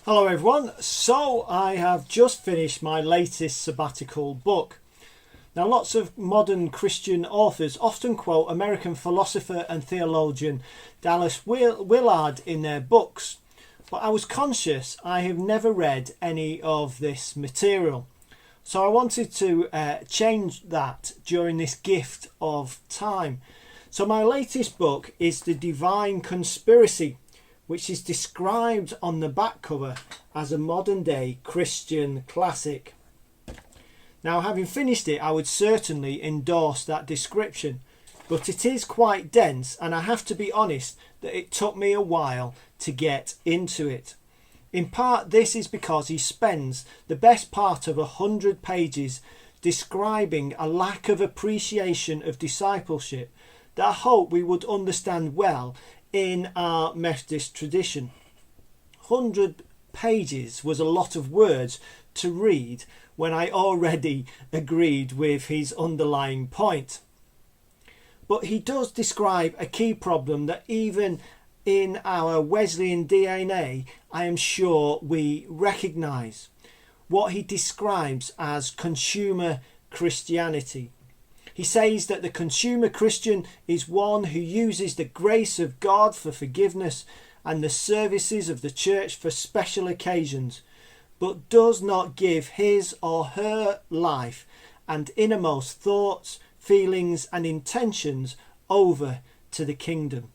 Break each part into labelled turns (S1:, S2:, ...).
S1: Hello everyone, so I have just finished my latest sabbatical book. Now lots of modern Christian authors often quote American philosopher and theologian Dallas Willard in their books, but I was conscious I have never read any of this material. So I wanted to change that during this gift of time. So my latest book is The Divine Conspiracy, which is described on the back cover as a modern day Christian classic. Now, having finished it, I would certainly endorse that description, but it is quite dense, and I have to be honest that it took me a while to get into it. In part, this is because he spends the best part of 100 pages describing a lack of appreciation of discipleship that I hope we would understand well in our Methodist tradition. 100 pages was a lot of words to read when I already agreed with his underlying point. But he does describe a key problem that even in our Wesleyan DNA, I am sure we recognise. What he describes as consumer Christianity. He says that the consumer Christian is one who uses the grace of God for forgiveness and the services of the church for special occasions, but does not give his or her life and innermost thoughts, feelings and intentions over to the kingdom.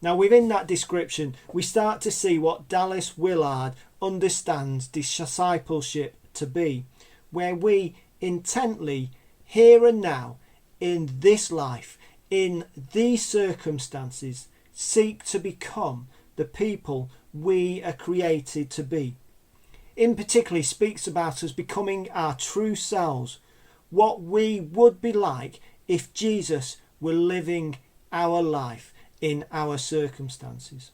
S1: Now within that description, we start to see what Dallas Willard understands discipleship to be, where we intently here and now, in this life, in these circumstances, seek to become the people we are created to be. In particular, he speaks about us becoming our true selves, what we would be like if Jesus were living our life in our circumstances.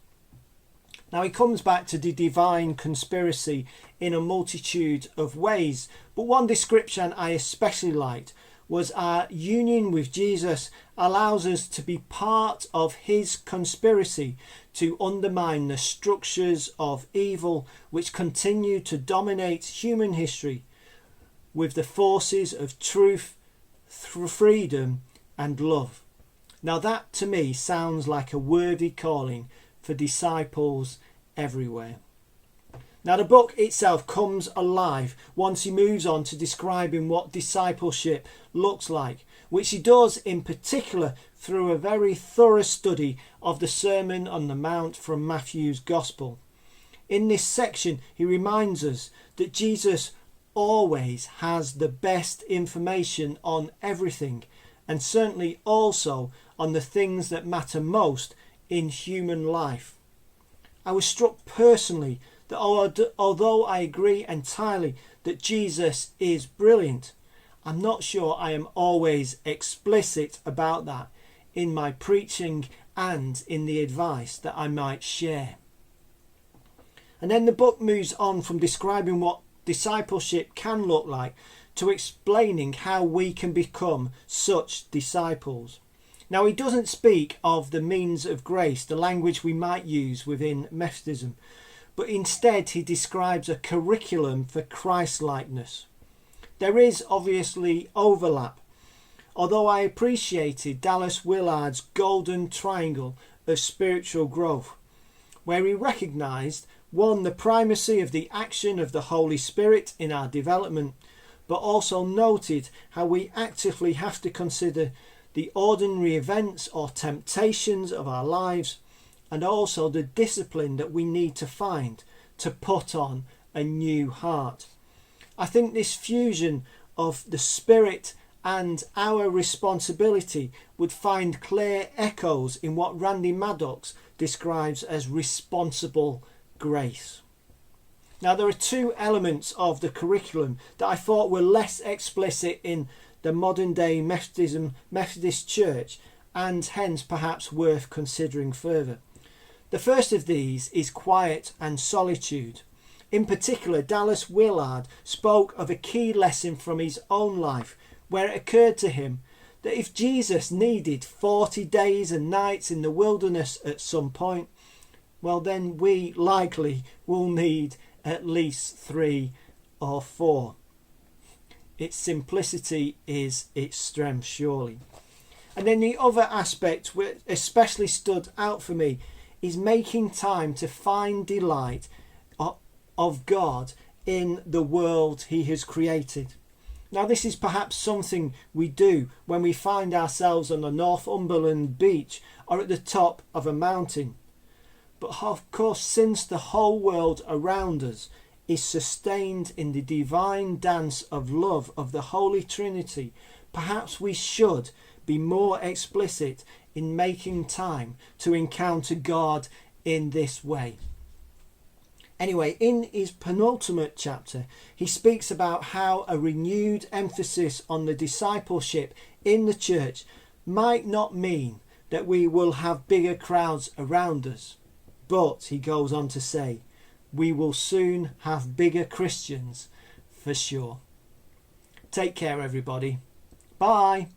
S1: Now he comes back to the divine conspiracy in a multitude of ways, but one description I especially liked was our union with Jesus allows us to be part of his conspiracy to undermine the structures of evil which continue to dominate human history with the forces of truth, freedom and love. Now that to me sounds like a worthy calling for disciples everywhere. Now the book itself comes alive once he moves on to describing what discipleship looks like, which he does in particular through a very thorough study of the Sermon on the Mount from Matthew's Gospel. In this section he reminds us that Jesus always has the best information on everything, and certainly also on the things that matter most in human life. I was struck personally that although I agree entirely that Jesus is brilliant, I'm not sure I am always explicit about that in my preaching and in the advice that I might share. And then the book moves on from describing what discipleship can look like to explaining how we can become such disciples. Now he doesn't speak of the means of grace, the language we might use within Methodism, but instead he describes a curriculum for Christ-likeness. There is obviously overlap, although I appreciated Dallas Willard's golden triangle of spiritual growth, where he recognised, one, the primacy of the action of the Holy Spirit in our development, but also noted how we actively have to consider the ordinary events or temptations of our lives, and also the discipline that we need to find to put on a new heart. I think this fusion of the Spirit and our responsibility would find clear echoes in what Randy Maddox describes as responsible grace. Now there are two elements of the curriculum that I thought were less explicit in the modern day Methodist Church, and hence perhaps worth considering further. The first of these is quiet and solitude. In particular, Dallas Willard spoke of a key lesson from his own life, where it occurred to him that if Jesus needed 40 days and nights in the wilderness at some point, well then we likely will need at least 3 or 4. Its simplicity is its strength, surely. And then the other aspect which especially stood out for me is making time to find delight of God in the world he has created. Now this is perhaps something we do when we find ourselves on the Northumberland beach or at the top of a mountain. But of course, since the whole world around us is sustained in the divine dance of love of the Holy Trinity, perhaps we should be more explicit in making time to encounter God in this way. Anyway, in his penultimate chapter, he speaks about how a renewed emphasis on the discipleship in the church might not mean that we will have bigger crowds around us, but he goes on to say, we will soon have bigger Christians for sure. Take care, everybody. Bye.